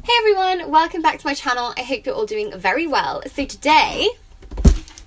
Hey everyone, welcome back to my channel. I hope you're all doing very well. So today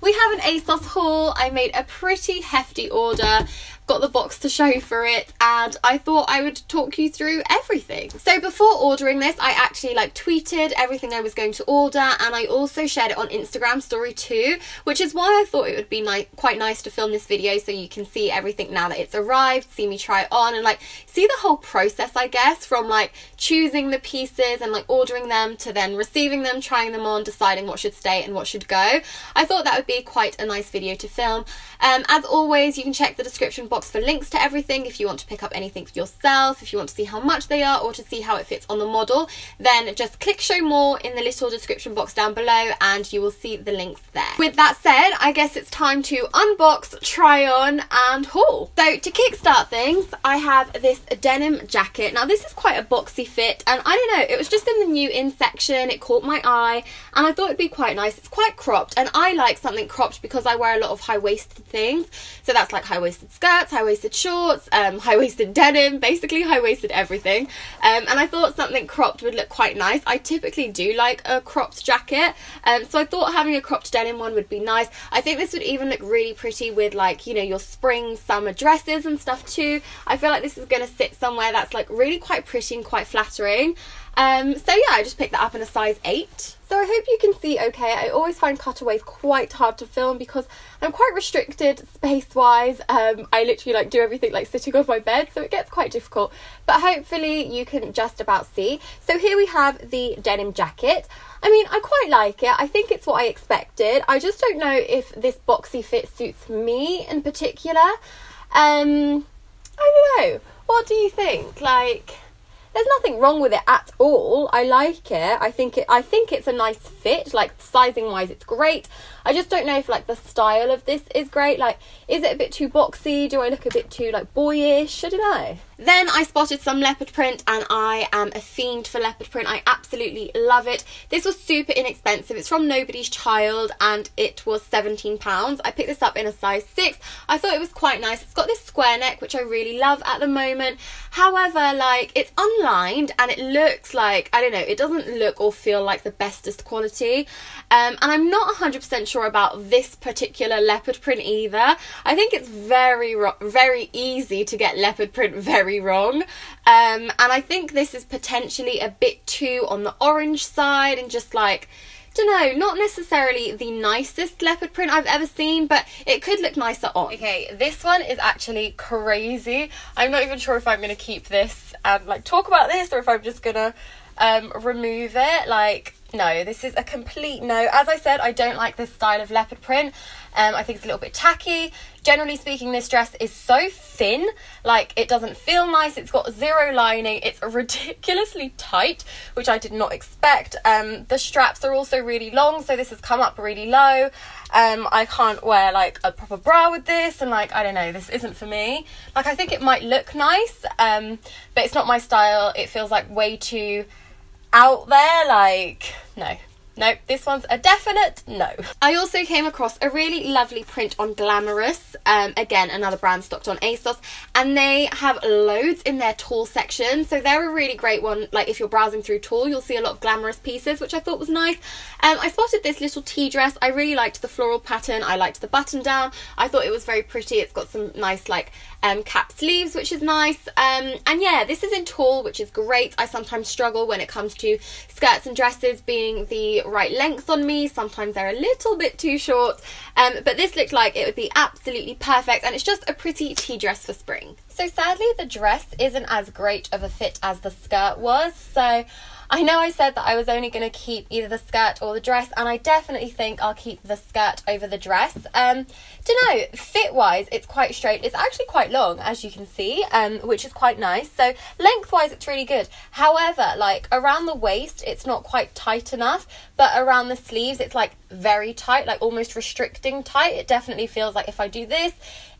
we have an ASOS haul. I made a pretty hefty order, got the box to show for it, and I thought I would talk you through everything. So before ordering this, I actually tweeted everything I was going to order, and I also shared it on Instagram story too, which is why I thought it would be quite nice to film this video so you can see everything now that it's arrived, see me try it on, and see the whole process, I guess, from choosing the pieces and ordering them to then receiving them, trying them on, deciding what should stay and what should go. I thought that would be quite a nice video to film. As always, you can check the description box for links to everything if you want to pick up anything for yourself, if you want to see how much they are or to see how it fits on the model. Then just click show more in the little description box down below and you will see the links there. With that said, I guess it's time to unbox, try on and haul. So to kickstart things, I have this denim jacket. Now this is quite a boxy fit, and I don't know, it was just in the new in section, it caught my eye and I thought it'd be quite nice. It's quite cropped, and I like something cropped because I wear a lot of high-waisted things. So that's high-waisted skirts, high-waisted shorts, high-waisted denim, basically high-waisted everything. And I thought something cropped would look quite nice. I typically do like a cropped jacket, so I thought having a cropped denim one would be nice. I think this would even look really pretty with your spring summer dresses and stuff too. I feel like this is going to sit somewhere that's really quite pretty and quite flattering. So yeah, I just picked that up in a size 8. So I hope you can see okay. I always find cutaways quite hard to film because I'm quite restricted space-wise. I literally do everything sitting on my bed, so it gets quite difficult. But hopefully you can just about see. So here we have the denim jacket. I mean, I quite like it. I think it's what I expected. I just don't know if this boxy fit suits me in particular. I don't know. What do you think? There's nothing wrong with it at all. I like it. I think it's a nice fit. Sizing wise, it's great. I just don't know if the style of this is great. Is it a bit too boxy? Do I look a bit too boyish? I don't know. Then I spotted some leopard print, and I am a fiend for leopard print. I absolutely love it. This was super inexpensive. It's from Nobody's Child and it was £17. I picked this up in a size 6. I thought it was quite nice. It's got this square neck, which I really love at the moment. However, it's unlined and it looks I don't know, it doesn't look or feel like the bestest quality. And I'm not 100% sure about this particular leopard print either. I think it's very easy to get leopard print very wrong. And I think this is potentially a bit too on the orange side and just don't know, not necessarily the nicest leopard print I've ever seen, but it could look nicer on. Okay, this one is actually crazy. I'm not even sure if I'm going to keep this and talk about this or if I'm just going to remove it. No, this is a complete no. As I said, I don't like this style of leopard print. I think it's a little bit tacky. Generally speaking, this dress is so thin, it doesn't feel nice. It's got zero lining. It's ridiculously tight, which I did not expect. The straps are also really long, so this has come up really low. I can't wear a proper bra with this, and I don't know, this isn't for me. I think it might look nice, but it's not my style. It feels way too out there. No, this one's a definite no. I also came across a really lovely print on Glamorous, again another brand stocked on ASOS, and they have loads in their tall section, so they're a really great one. If you're browsing through tall, you'll see a lot of Glamorous pieces, which I thought was nice. I spotted this little tea dress. I really liked the floral pattern. I liked the button down. I thought it was very pretty. It's got some nice cap sleeves, which is nice. And yeah, this is in tall, which is great. I sometimes struggle when it comes to skirts and dresses being the right length on me. Sometimes they're a little bit too short, but this looked like it would be absolutely perfect, and it's just a pretty tea dress for spring. So sadly, the dress isn't as great of a fit as the skirt was, so I know I said that I was only going to keep either the skirt or the dress, and I definitely think I'll keep the skirt over the dress. Don't know, fit wise it's quite straight. It's actually quite long, as you can see, which is quite nice. So length wise it's really good. However, around the waist it's not quite tight enough, but around the sleeves it's very tight, almost restricting tight. It definitely feels like if I do this,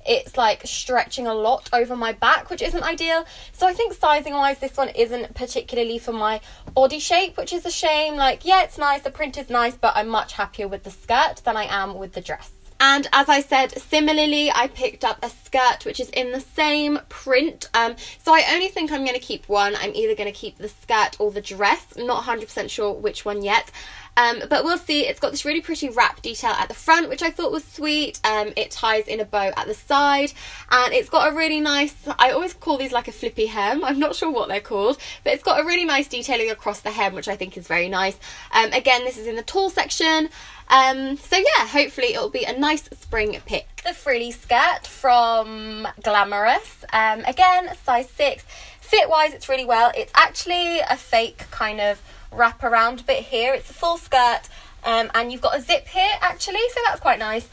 it's stretching a lot over my back, which isn't ideal. So I think sizing wise this one isn't particularly for my body shape, which is a shame. Yeah, it's nice, the print is nice, but I'm much happier with the skirt than I am with the dress. And as I said, similarly, I picked up a skirt which is in the same print. So I only think I'm going to keep one. I'm either going to keep the skirt or the dress. I'm not 100% sure which one yet. But we'll see. It's got this really pretty wrap detail at the front, which I thought was sweet. It ties in a bow at the side, and it's got a really nice, I always call these like a flippy hem. I'm not sure what they're called, but it's got a really nice detailing across the hem, which I think is very nice. Again, this is in the tall section. So yeah, hopefully it'll be a nice spring pick. The frilly skirt from Glamorous. Again, size 6. Fit-wise, it's really well. It's actually a fake kind of wrap around bit here. It's a full skirt, and you've got a zip here actually, so that's quite nice.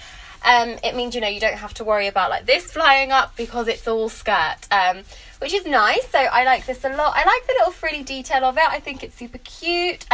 It means, you know, you don't have to worry about like this flying up because it's all skirt, which is nice. So I like this a lot. I like the little frilly detail of it. I think it's super cute.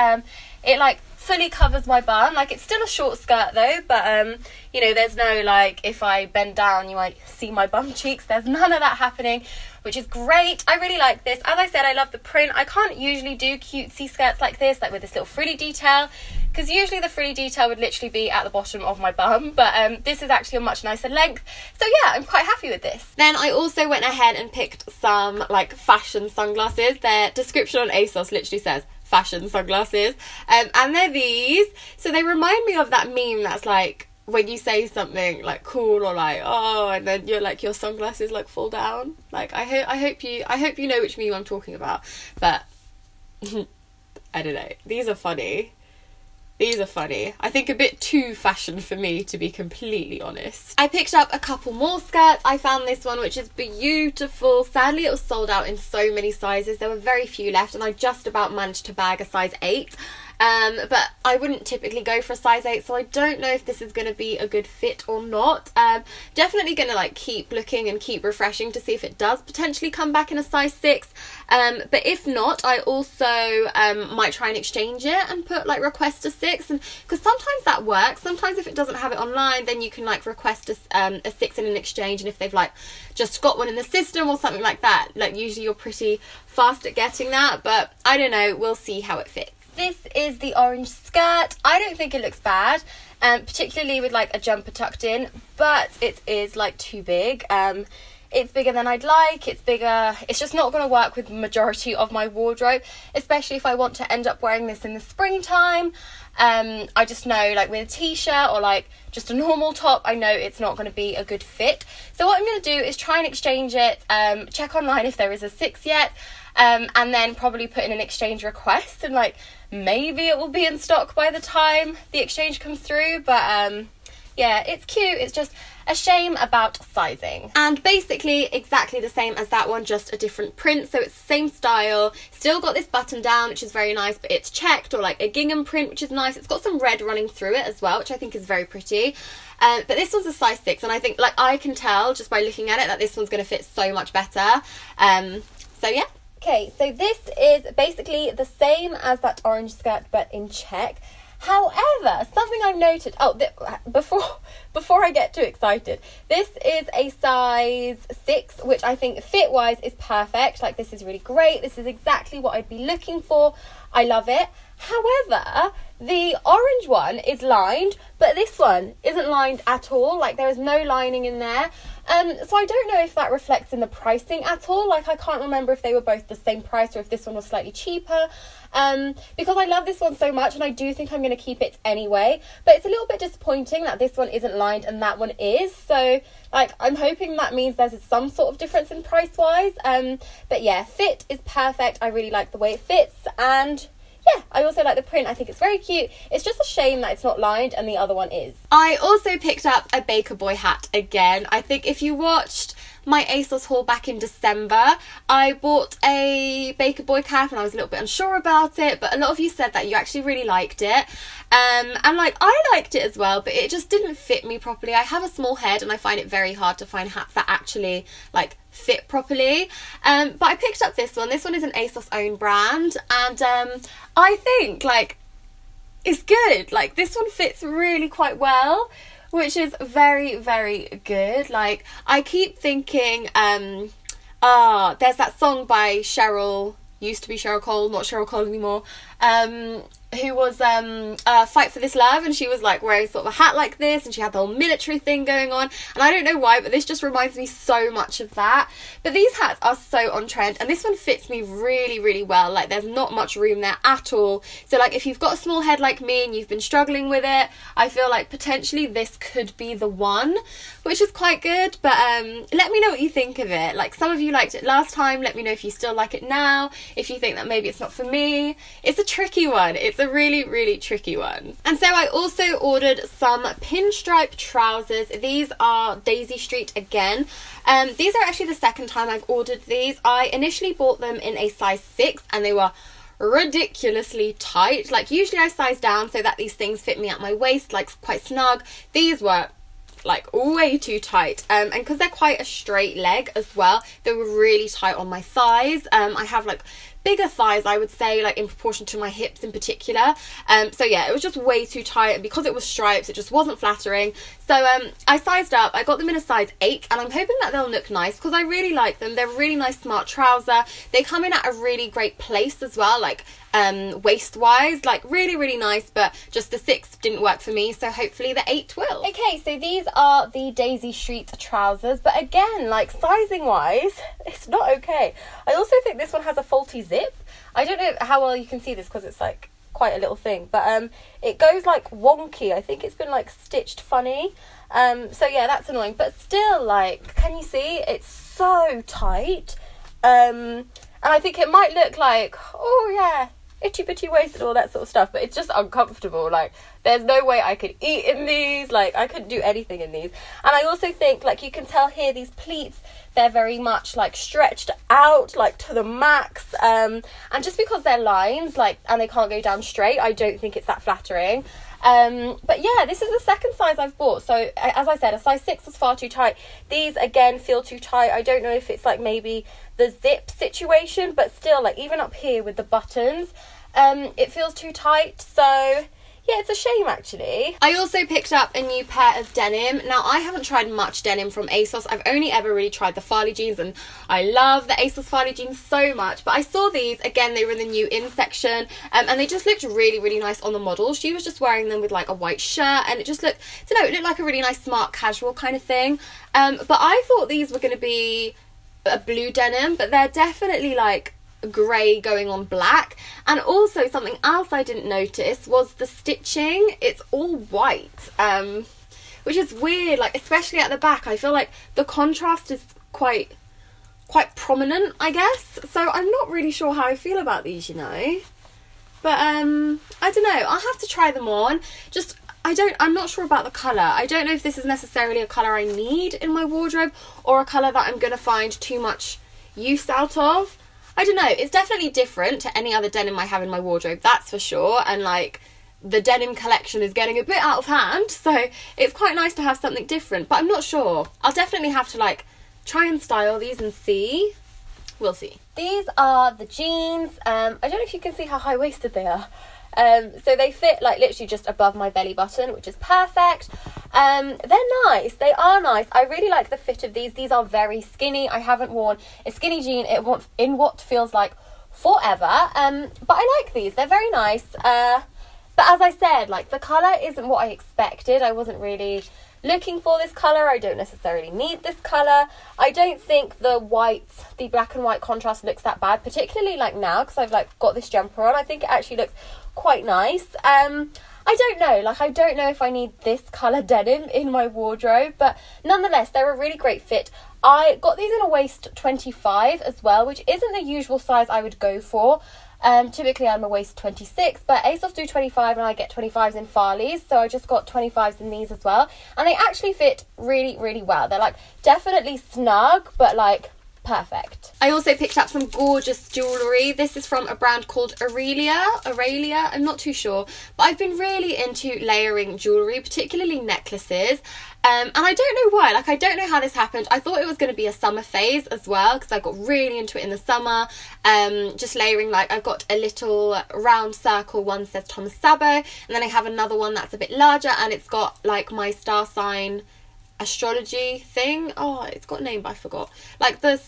It like fully covers my bum. Like, it's still a short skirt though, but you know, there's no like, if I bend down you might see my bum cheeks. There's none of that happening, which is great. I really like this. As I said, I love the print. I can't usually do cutesy skirts like this, like with this little frilly detail, because usually the frilly detail would literally be at the bottom of my bum, but this is actually a much nicer length. So yeah, I'm quite happy with this. Then I also went ahead and picked some like fashion sunglasses. Their description on ASOS literally says fashion sunglasses, and they're these. So they remind me of that meme that's like, when you say something like cool or like, oh, and then you're like, your sunglasses like fall down. Like, I hope you know which meme I'm talking about, but I don't know, these are funny. These are funny. I think a bit too fashion for me, to be completely honest. I picked up a couple more skirts. I found this one, which is beautiful. Sadly, it was sold out in so many sizes. There were very few left, and I just about managed to bag a size 8. But I wouldn't typically go for a size 8, so I don't know if this is going to be a good fit or not. Definitely going to like keep looking and keep refreshing to see if it does potentially come back in a size 6. But if not, I also might try and exchange it and put like request a 6, and because sometimes that works. Sometimes if it doesn't have it online, then you can like request a 6 in an exchange, and if they've like just got one in the system or something like that, like usually you're pretty fast at getting that. But I don't know, we'll see how it fits. This is the orange skirt. I don't think it looks bad, particularly with like a jumper tucked in, but it is like too big. It's bigger than I'd like. It's bigger. It's just not going to work with the majority of my wardrobe, especially if I want to end up wearing this in the springtime. I just know, like with a t-shirt or like just a normal top, I know it's not going to be a good fit. So what I'm going to do is try and exchange it, check online if there is a 6 yet, and then probably put in an exchange request, and like maybe it will be in stock by the time the exchange comes through. But yeah, it's cute. It's just a shame about sizing. And basically exactly the same as that one, just a different print. So it's the same style, still got this button down, which is very nice, but it's checked, or like a gingham print, which is nice. It's got some red running through it as well, which I think is very pretty. But this one's a size 6, and I think, like, I can tell just by looking at it that this one's going to fit so much better. So yeah. Okay, so this is basically the same as that orange skirt, but in check. However, something I've noted, before I get too excited, this is a size 6, which I think fit-wise is perfect. Like, this is really great. This is exactly what I'd be looking for. I love it. However, the orange one is lined, but this one isn't lined at all. Like, there is no lining in there. So I don't know if that reflects in the pricing at all. Like, I can't remember if they were both the same price or if this one was slightly cheaper. Because I love this one so much, and I do think I'm going to keep it anyway. But it's a little bit disappointing that this one isn't lined and that one is. So, like, I'm hoping that means there's some sort of difference in price-wise. But yeah, fit is perfect. I really like the way it fits, and yeah, I also like the print. I think it's very cute. It's just a shame that it's not lined and the other one is. I also picked up a Baker Boy hat again. I think if you watched my ASOS haul back in December, I bought a Baker Boy cap and I was a little bit unsure about it, but a lot of you said that you actually really liked it. And like, I liked it as well, but it just didn't fit me properly. I have a small head and I find it very hard to find hats that actually like fit properly. But I picked up this one. This one is an ASOS own brand, and I think like it's good. Like, this one fits really quite well, which is very, very good. Like, I keep thinking, there's that song by Cheryl, used to be Cheryl Cole, not Cheryl Cole anymore, who was Fight for This Love, and she was like wearing sort of a hat like this, and she had the whole military thing going on, and I don't know why, but this just reminds me so much of that. But these hats are so on trend, and this one fits me really, really well. Like, there's not much room there at all, so like if you've got a small head like me and you've been struggling with it, I feel like potentially this could be the one, which is quite good. But let me know what you think of it. Like, some of you liked it last time, let me know if you still like it now, if you think that maybe it's not for me. It's a tricky one. It's a really, really tricky one. And so I also ordered some pinstripe trousers. These are Daisy Street again. These are actually the second time I've ordered these. I initially bought them in a size 6 and they were ridiculously tight. Like, usually I size down so that these things fit me at my waist, like quite snug. These were like way too tight, and because they're quite a straight leg as well, they were really tight on my thighs. I have like bigger thighs, I would say, like in proportion to my hips in particular, so yeah, it was just way too tight, and because it was stripes it just wasn't flattering. So I sized up. I got them in a size 8, and I'm hoping that they'll look nice because I really like them. They're a really nice smart trouser. They come in at a really great place as well, like waist wise, like really, really nice, but just the 6 didn't work for me, so hopefully the 8 will. Okay, so these are the Daisy Street trousers, but again, like sizing wise, it's not okay. I also think this one has a faulty zip. I don't know how well you can see this because it's like quite a little thing, but it goes like wonky. I think it's been like stitched funny, so yeah, that's annoying, but still, like, can you see it's so tight? And I think it might look like, oh yeah, itchy bitty waist and all that sort of stuff, but it's just uncomfortable. Like, there's no way I could eat in these, like I couldn't do anything in these. And I also think, like, you can tell here, these pleats, they're very much like stretched out like to the max, and just because they're lines, like, and they can't go down straight, I don't think it's that flattering. But yeah, this is the second size I've bought, so as I said, a size 6 was far too tight. These again feel too tight. I don't know if it's like maybe the zip situation, but still, like, even up here with the buttons, it feels too tight. So yeah, it's a shame actually. I also picked up a new pair of denim. Now, I haven't tried much denim from ASOS. I've only ever really tried the Farley jeans, and I love the ASOS Farley jeans so much. But I saw these, again, they were in the new in section, and they just looked really, really nice on the model. She was just wearing them with like a white shirt, and it just looked, I don't know, it looked like a really nice smart casual kind of thing. But I thought these were going to be a blue denim, but they're definitely like grey going on black. And also something else I didn't notice was the stitching. It's all white, which is weird, like especially at the back. I feel like the contrast is quite prominent, I guess, so I'm not really sure how I feel about these, you know. But I don't know, I'll have to try them on. Just I'm not sure about the colour. I don't know if this is necessarily a colour I need in my wardrobe, or a colour that I'm going to find too much use out of. I don't know, it's definitely different to any other denim I have in my wardrobe, that's for sure, and like the denim collection is getting a bit out of hand, so it's quite nice to have something different, but I'm not sure. I'll definitely have to like try and style these and see. We'll see. These are the jeans. I don't know if you can see how high-waisted they are. So they fit like literally just above my belly button, which is perfect. They're nice. They are nice. I really like the fit of these. These are very skinny. I haven't worn a skinny jean in what feels like forever. But I like these. They're very nice. But as I said, like, the colour isn't what I expected. I wasn't really looking for this colour. I don't necessarily need this colour. I don't think the black and white contrast looks that bad, particularly like now, because I've like got this jumper on. I think it actually looks quite nice. I don't know, like, I don't know if I need this colour denim in my wardrobe, but nonetheless, they're a really great fit. I got these in a waist 25 as well, which isn't the usual size I would go for. Typically I'm a waist 26, but ASOS do 25 and I get 25s in Farley's, so I just got 25s in these as well, and they actually fit really, really well. They're like definitely snug, but like perfect. I also picked up some gorgeous jewellery. This is from a brand called Aurelia, I'm not too sure, but I've been really into layering jewellery, particularly necklaces. And I don't know why, like, I don't know how this happened. I thought it was going to be a summer phase as well, because I got really into it in the summer, just layering. Like, I've got a little round circle, one says Thomas Sabo, and then I have another one that's a bit larger, and it's got like my star sign astrology thing. Oh, it's got a name, but I forgot. Like a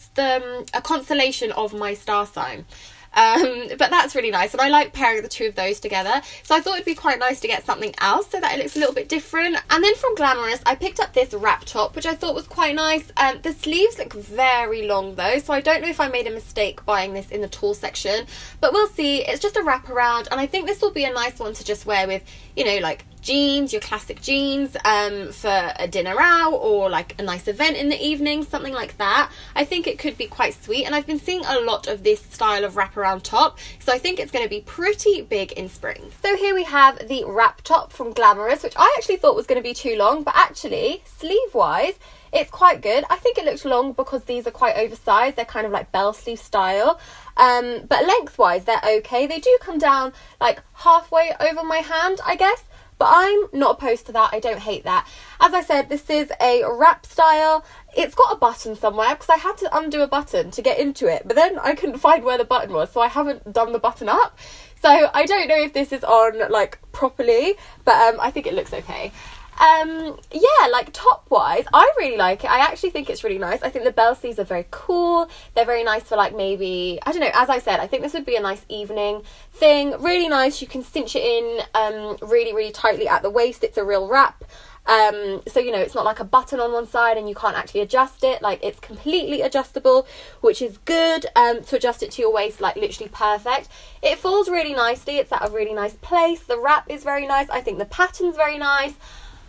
constellation of my star sign. But that's really nice, and I like pairing the two of those together, so I thought it'd be quite nice to get something else so that it looks a little bit different. And then from Glamorous I picked up this wrap top, which I thought was quite nice. The sleeves look very long though, so I don't know if I made a mistake buying this in the tall section, but we'll see. It's just a wrap around, and I think this will be a nice one to just wear with, you know, like jeans, your classic jeans, for a dinner out or like a nice event in the evening, something like that. I think it could be quite sweet, and I've been seeing a lot of this style of wraparound top, so I think it's going to be pretty big in spring. So here we have the wrap top from Glamorous, which I actually thought was going to be too long, but actually sleeve wise it's quite good. I think it looks long because these are quite oversized. They're kind of like bell sleeve style, but lengthwise they're okay. They do come down like halfway over my hand, I guess, but I'm not opposed to that. I don't hate that. As I said, this is a wrap style. It's got a button somewhere because I had to undo a button to get into it, but then I couldn't find where the button was, so I haven't done the button up. So I don't know if this is on like properly, but I think it looks okay. Yeah, like top wise I really like it. I actually think it's really nice. I think the bell sleeves are very cool. They're very nice for like, maybe, I don't know, as I said, I think this would be a nice evening thing. Really nice. You can cinch it in really tightly at the waist. It's a real wrap, so you know, it's not like a button on one side and you can't actually adjust it. Like, it's completely adjustable, which is good. To adjust it to your waist, like literally perfect. It falls really nicely. It's at a really nice place. The wrap is very nice. I think the pattern's very nice.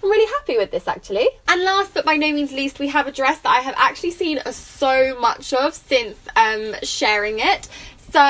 I'm really happy with this actually. And last but by no means least, we have a dress that I have actually seen so much of since sharing it. So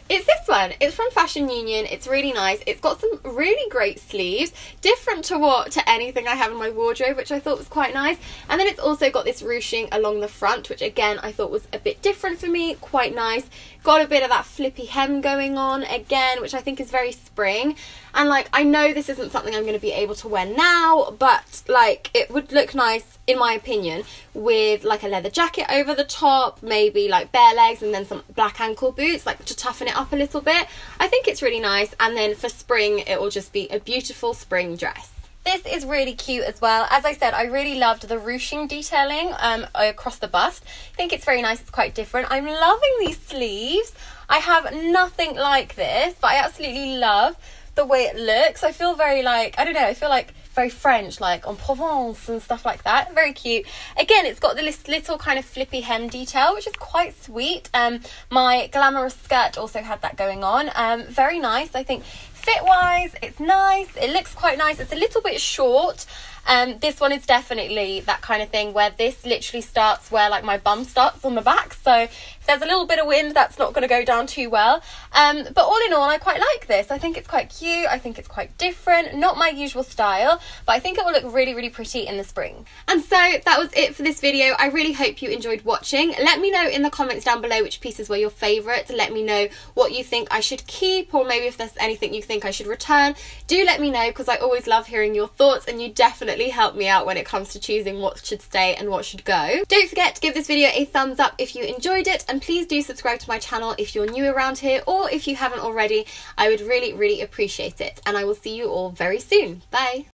it's this one. It's from Fashion Union. It's really nice. It's got some really great sleeves, different to anything I have in my wardrobe, which I thought was quite nice. And then it's also got this ruching along the front, which again I thought was a bit different for me, quite nice. Got a bit of that flippy hem going on again, which I think is very spring. And like, I know this isn't something I'm going to be able to wear now, but like, it would look nice in my opinion with like a leather jacket over the top, maybe like bare legs and then some black ankle boots, like to toughen it up a little bit. I think it's really nice, and then for spring it will just be a beautiful spring dress. This is really cute as well. As I said, I really loved the ruching detailing across the bust. I think it's very nice. It's quite different. I'm loving these sleeves. I have nothing like this, but I absolutely love the way it looks. I feel very like, I don't know, I feel like very French, like en Provence and stuff like that. Very cute. Again, it's got this little kind of flippy hem detail, which is quite sweet. My Glamorous skirt also had that going on. Very nice. I think fit wise it's nice. It looks quite nice. It's a little bit short. This one is definitely that kind of thing where this literally starts where like my bum starts on the back, so if there's a little bit of wind, that's not going to go down too well. But all in all, I quite like this. I think it's quite cute. I think it's quite different. Not my usual style, but I think it will look really pretty in the spring. And so that was it for this video. I really hope you enjoyed watching. Let me know in the comments down below which pieces were your favourite. Let me know what you think I should keep, or maybe if there's anything you think I should return. Do let me know, because I always love hearing your thoughts, and you definitely help me out when it comes to choosing what should stay and what should go. Don't forget to give this video a thumbs up if you enjoyed it, and please do subscribe to my channel if you're new around here, or if you haven't already. I would really appreciate it, and I will see you all very soon. Bye.